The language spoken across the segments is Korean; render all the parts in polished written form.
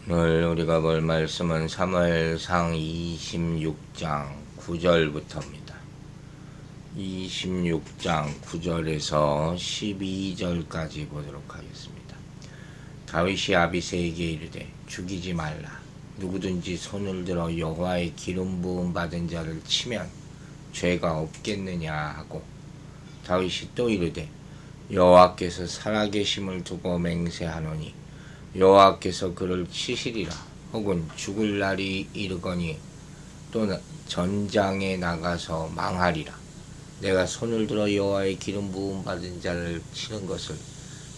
오늘 우리가 볼 말씀은 사무엘상 26장 9절부터입니다. 26장 9절에서 12절까지 보도록 하겠습니다. 다윗이 아비새에게 이르되 죽이지 말라. 누구든지 손을 들어 여호와의 기름 부음 받은 자를 치면 죄가 없겠느냐 하고, 다윗이 또 이르되 여호와께서 살아계심을 두고 맹세하노니 여호와께서 그를 치시리라. 혹은 죽을 날이 이르거니 또 전장에 나가서 망하리라. 내가 손을 들어 여호와의 기름 부음 받은 자를 치는 것을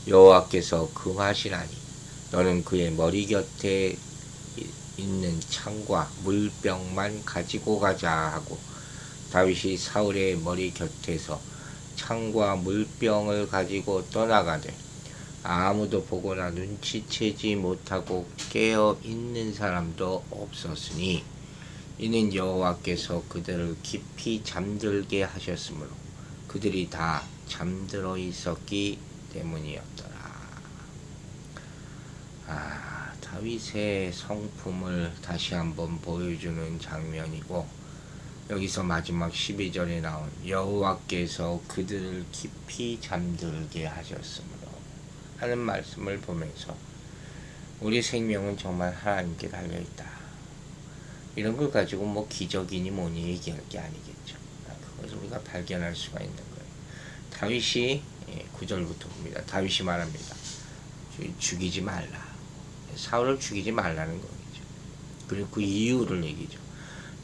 여호와께서 금하시나니 너는 그의 머리 곁에 있는 창과 물병만 가지고 가자 하고, 다윗이 사울의 머리 곁에서 창과 물병을 가지고 떠나가되 아무도 보거나 눈치채지 못하고 깨어 있는 사람도 없었으니 이는 여호와께서 그들을 깊이 잠들게 하셨으므로 그들이 다 잠들어 있었기 때문이었더라. 다윗의 성품을 다시 한번 보여주는 장면이고, 여기서 마지막 12절에 나온 여호와께서 그들을 깊이 잠들게 하셨으므로 하는 말씀을 보면서 우리 생명은 정말 하나님께 달려있다, 이런 걸 가지고 뭐 기적이니 뭐니 얘기할 게 아니겠죠. 그것을 우리가 발견할 수가 있는 거예요. 다윗이 9절부터 봅니다. 다윗이 말합니다. 죽이지 말라. 사울을 죽이지 말라는 거겠죠. 그리고 그 이유를 얘기죠.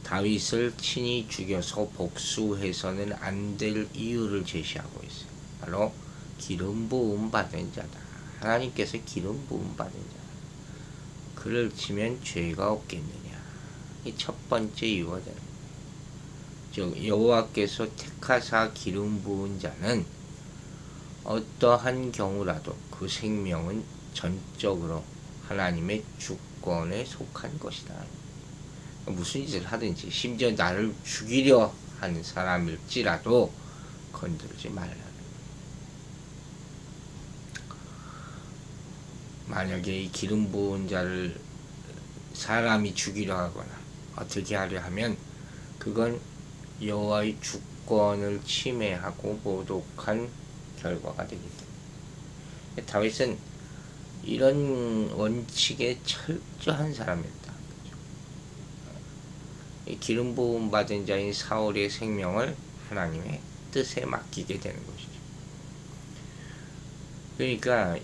다윗을 친히 죽여서 복수해서는 안 될 이유를 제시하고 있어요. 바로 기름 부음 받은 자다. 하나님께서 기름 부음 받은 자다. 그를 치면 죄가 없겠느냐. 이 첫 번째 이유가 되는 거예요. 즉 여호와께서 택하사 기름 부은 자는 어떠한 경우라도 그 생명은 전적으로 하나님의 주권에 속한 것이다. 무슨 짓을 하든지, 심지어 나를 죽이려 하는 사람일지라도 건드리지 말라는 거예요. 만약에 이 기름 부은 자를 사람이 죽이려 하거나 어떻게 하려 하면 그건 여호와의 주권을 침해하고 모독한 결과가 되기 때문에 다윗은 이런 원칙에 철저한 사람이었다. 기름 부음 받은 자인 사울의 생명을 하나님의 뜻에 맡기게 되는 것이죠. 그러니까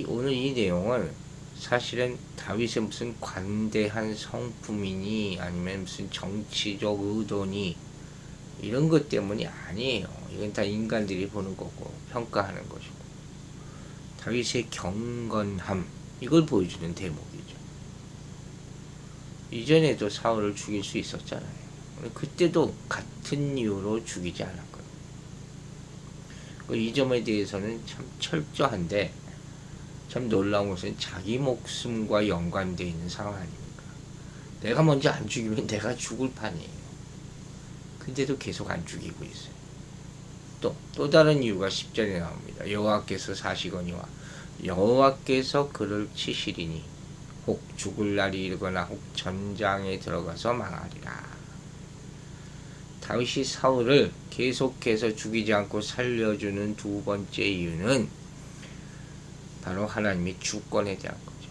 오늘 이 내용은 사실은 다윗의 무슨 관대한 성품이니 아니면 무슨 정치적 의도니 이런 것 때문이 아니에요. 이건 다 인간들이 보는 거고 평가하는 것이고, 다윗의 경건함, 이걸 보여주는 대목이죠. 이전에도 사울을 죽일 수 있었잖아요. 그때도 같은 이유로 죽이지 않았거든요. 이 점에 대해서는 참 철저한데, 참 놀라운 것은 자기 목숨과 연관되어 있는 상황 아닙니까? 내가 먼저 안 죽이면 내가 죽을 판이에요. 근데도 계속 안 죽이고 있어요. 또 다른 이유가 10절에 나옵니다. 여호와께서 사시거니와 여호와께서 그를 치시리니 혹 죽을 날이 이르거나 혹 전장에 들어가서 망하리라. 다윗이 사울을 계속해서 죽이지 않고 살려주는 두 번째 이유는 바로 하나님의 주권에 대한 거죠.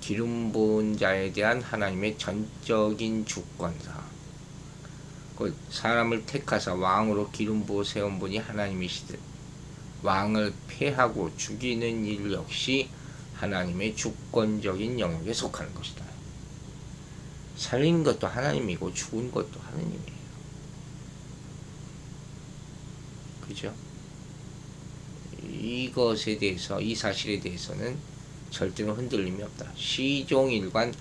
기름 부은 자에 대한 하나님의 전적인 주권사. 사람을 택하사 왕으로 기름 부어 세운 분이 하나님이시듯 왕을 폐하고 죽이는 일 역시 하나님의 주권적인 영역에 속하는 것이다. 살린 것도 하나님이고 죽은 것도 하나님이에요. 그죠? 이것에 대해서, 이 사실에 대해서는 절대로 흔들림이 없다. 시종일관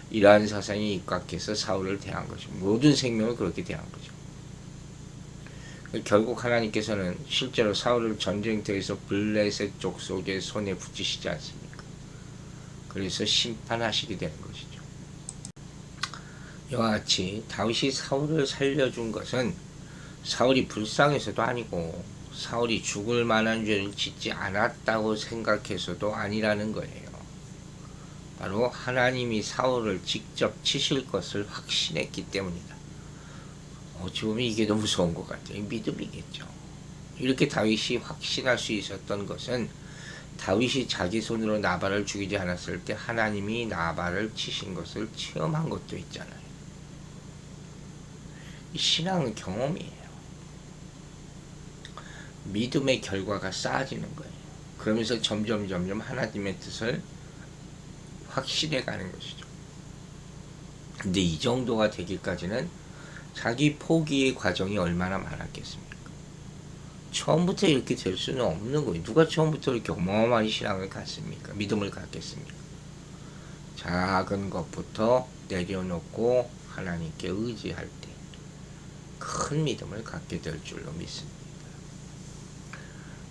이러한 사상이 입각해서 사울을 대한 것이죠. 모든 생명을 그렇게 대한 거죠. 결국 하나님께서는 실제로 사울을 전쟁터에서 블레셋 족속의 손에 붙이시지 않습니까? 그래서 심판하시게 되는 것이죠. 이와 같이 다윗이 사울을 살려준 것은 사울이 불쌍해서도 아니고 사울이 죽을 만한 죄를 짓지 않았다고 생각해서도 아니라는 거예요. 바로 하나님이 사울을 직접 치실 것을 확신했기 때문이다. 어찌 보면 이게 더 무서운 것 같아요. 믿음이겠죠. 이렇게 다윗이 확신할 수 있었던 것은 다윗이 자기 손으로 나발을 죽이지 않았을 때 하나님이 나발을 치신 것을 체험한 것도 있잖아요. 이 신앙은 경험이에요. 믿음의 결과가 쌓아지는 거예요. 그러면서 점점 하나님의 뜻을 확신해 가는 것이죠. 근데 이 정도가 되기까지는 자기 포기의 과정이 얼마나 많았겠습니까? 처음부터 이렇게 될 수는 없는 거예요. 누가 처음부터 이렇게 어마어마한 신앙을 갖습니까? 믿음을 갖겠습니까? 작은 것부터 내려놓고 하나님께 의지할 때 큰 믿음을 갖게 될 줄로 믿습니다.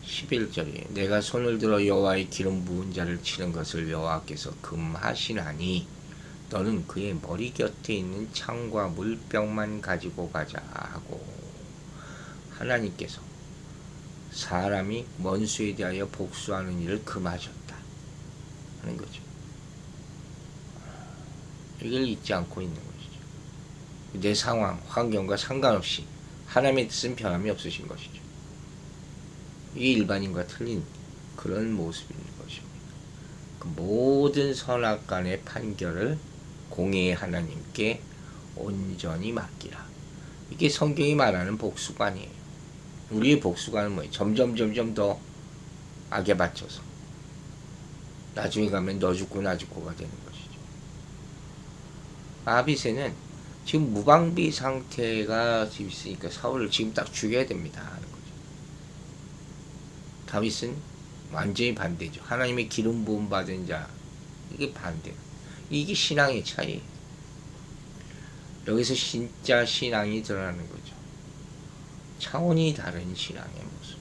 11절에 내가 손을 들어 여호와의 기름 부은 자를 치는 것을 여호와께서 금하시나니 너는 그의 머리 곁에 있는 창과 물병만 가지고 가자 하고, 하나님께서 사람이 원수에 대하여 복수하는 일을 금하셨다 하는 거죠. 이걸 잊지 않고 있는 것이죠. 내 상황, 환경과 상관없이 하나님의 뜻은 변함이 없으신 것이죠. 이게 일반인과 틀린 그런 모습인 것입니다. 그 모든 선악간의 판결을 공의의 하나님께 온전히 맡기라. 이게 성경이 말하는 복수관이에요. 우리의 복수관은 뭐예요? 점점 더 악에 받쳐서 나중에 가면 너 죽고 나 죽고가 되는 것이죠. 아비새는 지금 무방비 상태가 지금 있으니까 사울을 지금 딱 죽여야 됩니다 하는 거죠. 다윗은 완전히 반대죠. 하나님의 기름 부음 받은 자, 이게 반대. 이게 신앙의 차이예요. 여기서 진짜 신앙이 드러나는 거죠. 차원이 다른 신앙의 모습.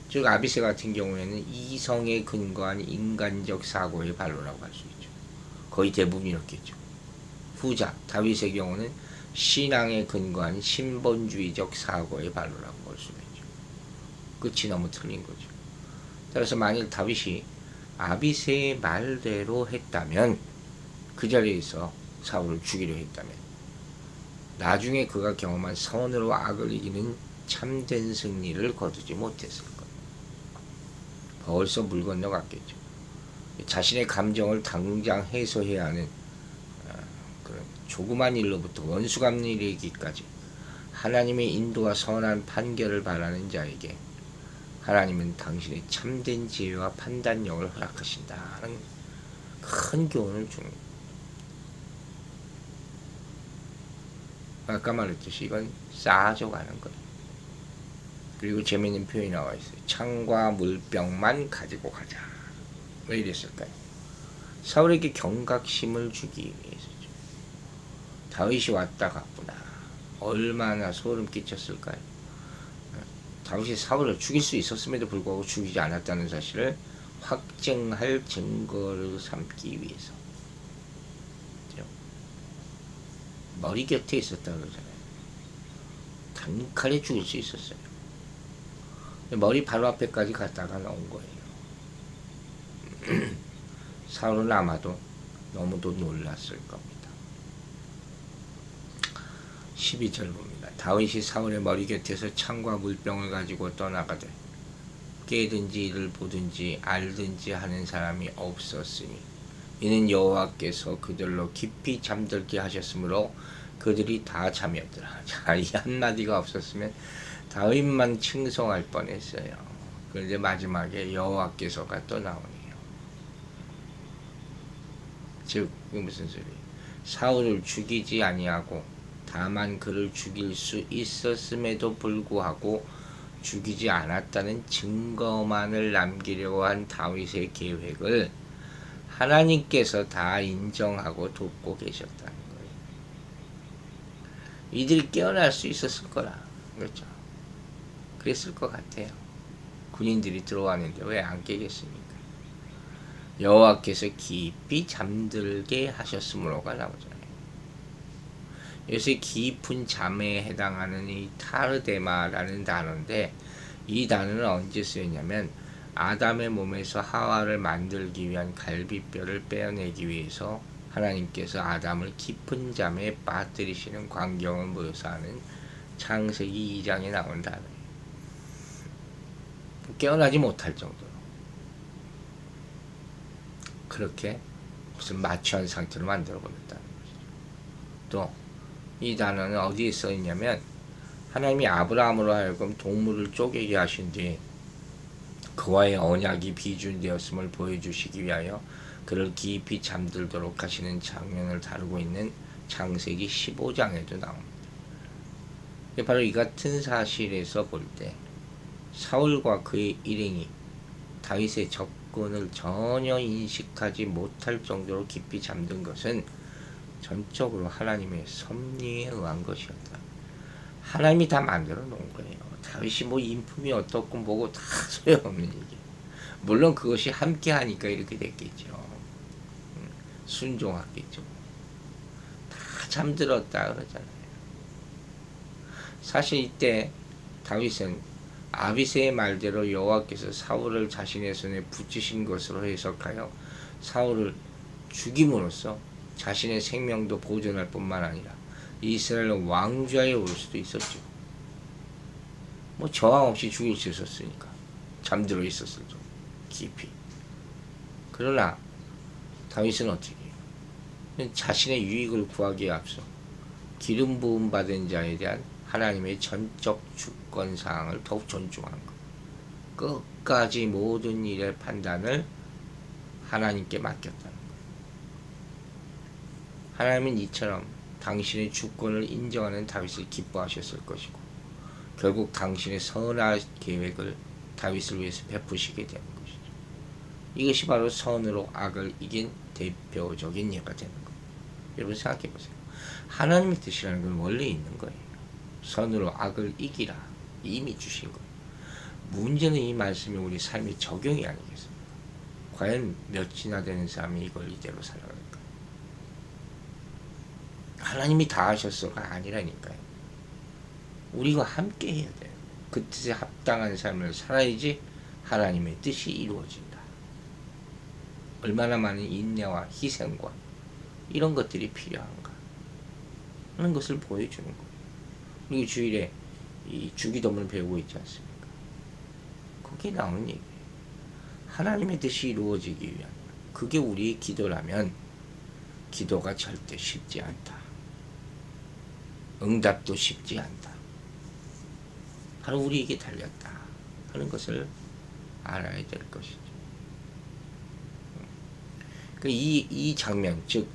즉 아비새 같은 경우에는 이성에 근거한 인간적 사고의 발로라고 할 수 있죠. 거의 대부분 이렇겠죠. 후자 다윗의 경우는 신앙에 근거한 신본주의적 사고의 발로라고 볼 수 있죠. 끝이 너무 틀린 거죠. 따라서 만일 다윗이 아비새의 말대로 했다면, 그 자리에서 사울을 죽이려 했다면, 나중에 그가 경험한 선으로 악을 이기는 참된 승리를 거두지 못했을 거예요. 벌써 물 건너갔겠죠. 자신의 감정을 당장 해소해야 하는 그런 조그만 일로부터 원수감리 이르기까지 하나님의 인도와 선한 판결을 바라는 자에게 하나님은 당신의 참된 지혜와 판단력을 허락하신다는 큰 교훈을 줍니다. 아까 말했듯이 이건 쌓아져 가는 거예요. 그리고 재미있는 표현이 나와 있어요. 창과 물병만 가지고 가자. 왜 이랬을까요? 사울에게 경각심을 주기 위해서죠. 다윗이 왔다 갔구나. 얼마나 소름 끼쳤을까요? 다윗이 사울을 죽일 수 있었음에도 불구하고 죽이지 않았다는 사실을 확증할 증거를 삼기 위해서. 머리 곁에 있었다고 그러잖아요. 단칼에 죽일 수 있었어요. 머리 바로 앞에까지 갔다가 나온 거예요. 사울은 아마도 너무도 놀랐을 겁니다. 12절 봅니다. 다윗이 사울의 머리 곁에서 창과 물병을 가지고 떠나가되 깨든지 이를 보든지 알든지 하는 사람이 없었으니 이는 여호와께서 그들로 깊이 잠들게 하셨으므로 그들이 다 잠이었더라. 자, 이 한마디가 없었으면 다윗만 칭송할 뻔했어요. 그런데 마지막에 여호와께서가 또 나오네요. 즉 무슨 소리? 사울을 죽이지 아니하고 다만 그를 죽일 수 있었음에도 불구하고 죽이지 않았다는 증거만을 남기려고 한 다윗의 계획을 하나님께서 다 인정하고 돕고 계셨다는 거예요. 이들이 깨어날 수 있었을 거라. 그렇죠? 그랬을 것 같아요. 군인들이 들어왔는데 왜 안 깨겠습니까? 여호와께서 깊이 잠들게 하셨으므로가 나오잖아요. 요새 깊은 잠에 해당하는 이 타르데마라는 단어인데, 이 단어는 언제 쓰였냐면 아담의 몸에서 하와를 만들기 위한 갈비뼈를 빼어내기 위해서 하나님께서 아담을 깊은 잠에 빠뜨리시는 광경을 묘사하는 창세기 2장에 나온 단어예요. 깨어나지 못할 정도로 그렇게 무슨 마취한 상태로 만들어 버렸다는 것이죠. 또 이 단어는 어디에 써 있냐면 하나님이 아브라함으로 하여금 동물을 쪼개게 하신 뒤 그와의 언약이 비준되었음을 보여주시기 위하여 그를 깊이 잠들도록 하시는 장면을 다루고 있는 창세기 15장에도 나옵니다. 바로 이 같은 사실에서 볼 때 사울과 그의 일행이 다윗의 접근을 전혀 인식하지 못할 정도로 깊이 잠든 것은 전적으로 하나님의 섭리에 의한 것이었다. 하나님이 다 만들어 놓은 거예요. 다윗이 뭐 인품이 어떻고 뭐고 다 소용없는 얘기. 물론 그것이 함께 하니까 이렇게 됐겠죠. 순종하겠죠. 다 잠들었다 그러잖아요. 사실 이때 다윗은 아비새의 말대로 여호와께서 사울을 자신의 손에 붙이신 것으로 해석하여 사울을 죽임으로써 자신의 생명도 보존할 뿐만 아니라 이스라엘 왕좌에 오를 수도 있었죠. 뭐 저항 없이 죽일 수 있었으니까 잠들어 있었을 정도 깊이. 그러나 다윗은 어떻게 해요? 자신의 유익을 구하기에 앞서 기름 부음 받은 자에 대한 하나님의 전적 주권 사항을 더욱 존중한 것. 끝까지 모든 일의 판단을 하나님께 맡겼다는 것. 하나님은 이처럼 당신의 주권을 인정하는 다윗을 기뻐하셨을 것이고 결국 당신의 선한 계획을 다윗을 위해서 베푸시게 되는 것이죠. 이것이 바로 선으로 악을 이긴 대표적인 예가 되는 거예요. 여러분 생각해 보세요. 하나님의 뜻이라는 건 원래 있는 거예요. 선으로 악을 이기라 이미 주신 거예요. 문제는 이 말씀이 우리 삶에 적용이 아니겠습니까? 과연 몇이나 되는 사람이 이걸 이대로 살아갈까? 하나님이 다 하셨어가 아니라니까요. 우리가 함께 해야 돼요. 그 뜻에 합당한 삶을 살아야지 하나님의 뜻이 이루어진다. 얼마나 많은 인내와 희생과 이런 것들이 필요한가 하는 것을 보여주는 거예요. 우리 주일에 이 주기도문을 배우고 있지 않습니까? 거기에 나오는 얘기예요. 하나님의 뜻이 이루어지기 위한 그게 우리의 기도라면 기도가 절대 쉽지 않다. 응답도 쉽지 않다. 바로 우리에게 달렸다 하는 것을 알아야 될 것이죠. 이 장면, 즉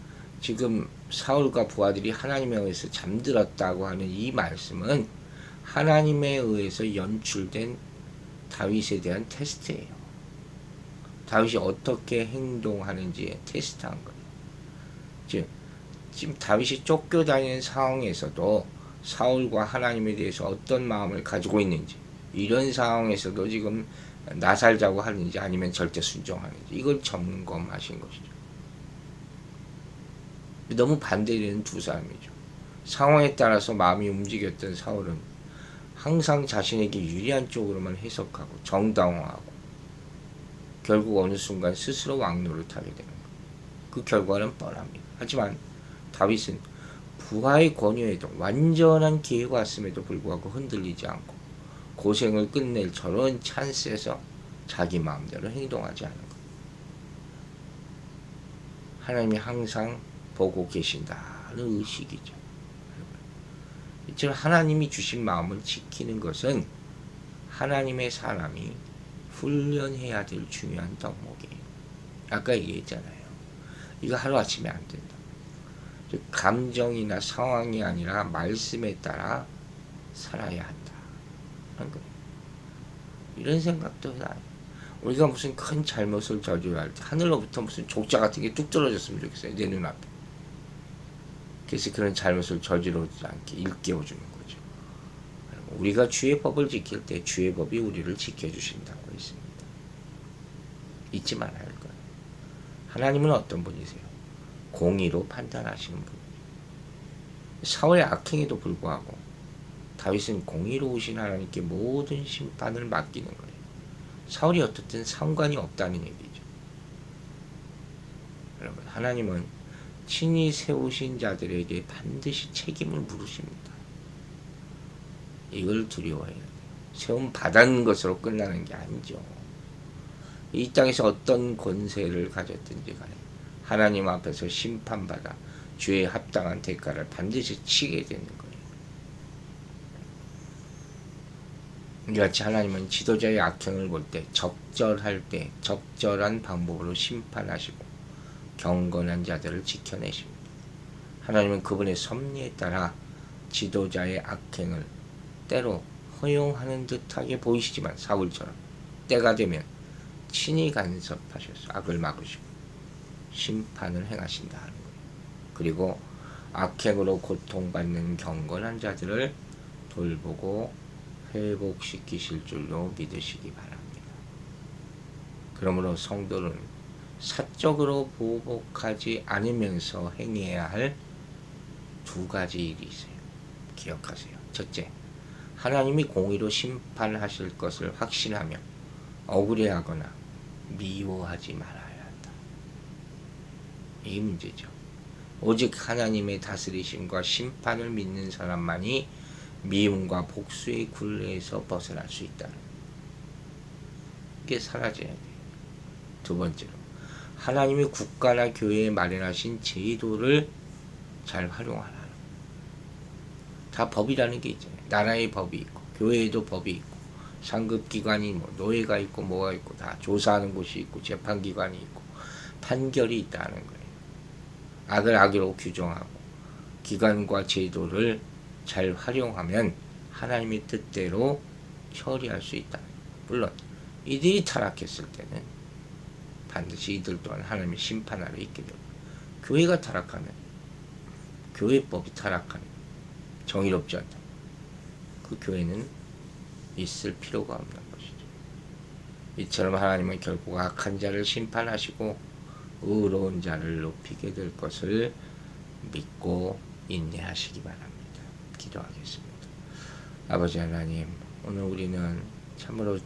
지금 사울과 부하들이 하나님에 의해서 잠들었다고 하는 이 말씀은 하나님에 의해서 연출된 다윗에 대한 테스트예요. 다윗이 어떻게 행동하는지에 테스트한 거예요. 즉 지금 다윗이 쫓겨다니는 상황에서도 사울과 하나님에 대해서 어떤 마음을 가지고 있는지, 이런 상황에서도 지금 나살자고 하는지 아니면 절대 순종하는지 이걸 점검하신 것이죠. 너무 반대되는 두 사람이죠. 상황에 따라서 마음이 움직였던 사울은 항상 자신에게 유리한 쪽으로만 해석하고 정당화하고 결국 어느 순간 스스로 왕노릇하게 되는 거예요. 그 결과는 뻔합니다. 하지만 다윗은 부하의 권유에도 완전한 기회가 왔음에도 불구하고 흔들리지 않고 고생을 끝낼 저런 찬스에서 자기 마음대로 행동하지 않은 거예요. 하나님이 항상 보고 계신다는 의식이죠. 이처럼 하나님이 주신 마음을 지키는 것은 하나님의 사람이 훈련해야 될 중요한 덕목이에요. 아까 얘기했잖아요. 이거 하루아침에 안 된다. 즉 감정이나 상황이 아니라 말씀에 따라 살아야 한다 하는 거예요. 이런 생각도 나요. 우리가 무슨 큰 잘못을 저질러야 할 때 하늘로부터 무슨 족자 같은 게 뚝 떨어졌으면 좋겠어요. 내 눈앞에. 그래서 그런 잘못을 저지르지 않게 일깨워주는 거죠. 우리가 주의 법을 지킬 때 주의 법이 우리를 지켜주신다고 있습니다. 잊지 말아야 할 거예요. 하나님은 어떤 분이세요? 공의로 판단하시는 분. 사울의 악행에도 불구하고 다윗은 공의로우신 하나님께 모든 심판을 맡기는 거예요. 사울이 어떻든 상관이 없다는 얘기죠. 여러분, 하나님은 친히 세우신 자들에게 반드시 책임을 물으십니다. 이걸 두려워해야 돼요. 세움 받은 것으로 끝나는 게 아니죠. 이 땅에서 어떤 권세를 가졌든지 간에 하나님 앞에서 심판받아 죄에 합당한 대가를 반드시 치게 되는 거예요. 이같이 하나님은 지도자의 악행을 볼 때 적절할 때 적절한 방법으로 심판하시고 경건한 자들을 지켜내십니다. 하나님은 그분의 섭리에 따라 지도자의 악행을 때로 허용하는 듯하게 보이시지만 사울처럼 때가 되면 친히 간섭하셔서 악을 막으시고 심판을 행하신다 하는 거예요. 그리고 악행으로 고통받는 경건한 자들을 돌보고 회복시키실 줄로 믿으시기 바랍니다. 그러므로 성도는 사적으로 보복하지 않으면서 행해야 할 두 가지 일이 있어요. 기억하세요. 첫째, 하나님이 공의로 심판하실 것을 확신하며 억울해하거나 미워하지 말아야 한다. 이게 문제죠. 오직 하나님의 다스리심과 심판을 믿는 사람만이 미움과 복수의 굴레에서 벗어날 수 있다는 게 사라져야 돼요. 두 번째로, 하나님이 국가나 교회에 마련하신 제도를 잘 활용하라. 다 법이라는 게 있잖아요. 나라의 법이 있고 교회에도 법이 있고 상급기관이 뭐 노예가 있고 뭐가 있고 다 조사하는 곳이 있고 재판기관이 있고 판결이 있다는 거예요. 악을 악으로 규정하고 기관과 제도를 잘 활용하면 하나님의 뜻대로 처리할 수 있다. 물론 이들이 타락했을 때는 반드시 이들 또한 하나님의 심판 아래 있게 되고, 교회가 타락하면 교회법이 타락하면 정의롭지 않다. 그 교회는 있을 필요가 없는 것이죠. 이처럼 하나님은 결국 악한 자를 심판하시고 의로운 자를 높이게 될 것을 믿고 인내하시기 바랍니다. 기도하겠습니다. 아버지 하나님, 오늘 우리는 참으로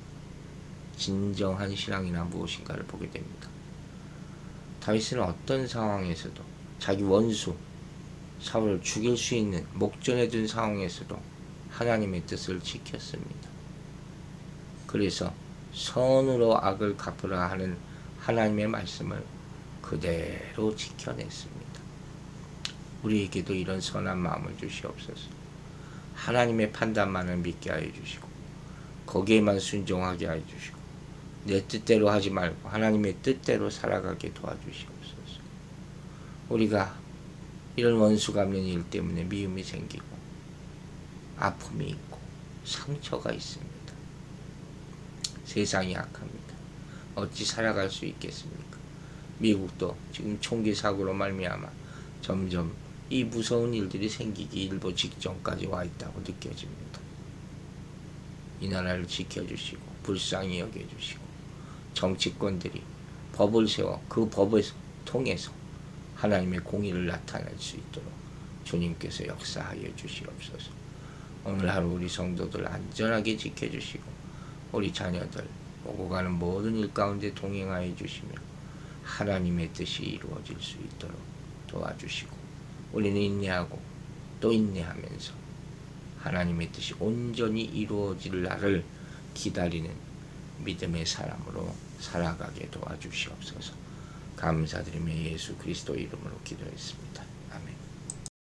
진정한 신앙이나 무엇인가를 보게 됩니다. 다윗은 어떤 상황에서도 자기 원수 사울을 죽일 수 있는 목전에 둔 상황에서도 하나님의 뜻을 지켰습니다. 그래서 선으로 악을 갚으라 하는 하나님의 말씀을 그대로 지켜냈습니다. 우리에게도 이런 선한 마음을 주시옵소서. 하나님의 판단만을 믿게 하여 주시고 거기에만 순종하게 하여 주시고 내 뜻대로 하지 말고 하나님의 뜻대로 살아가게 도와주시옵소서. 우리가 이런 원수 갚는 일 때문에 미움이 생기고 아픔이 있고 상처가 있습니다. 세상이 악합니다. 어찌 살아갈 수 있겠습니까? 미국도 지금 총기 사고로 말미암아 점점 이 무서운 일들이 생기기 일보 직전까지 와 있다고 느껴집니다. 이 나라를 지켜주시고 불쌍히 여겨주시고 정치권들이 법을 세워 그 법을 통해서 하나님의 공의를 나타낼 수 있도록 주님께서 역사하여 주시옵소서. 오늘 하루 우리 성도들 안전하게 지켜주시고 우리 자녀들 오고 가는 모든 일 가운데 동행하여 주시며 하나님의 뜻이 이루어질 수 있도록 도와주시고 우리는 인내하고 또 인내하면서 하나님의 뜻이 온전히 이루어질 날을 기다리는 믿음의 사람으로 살아가게 도와주시옵소서. 감사드리며 예수 그리스도 이름으로 기도했습니다.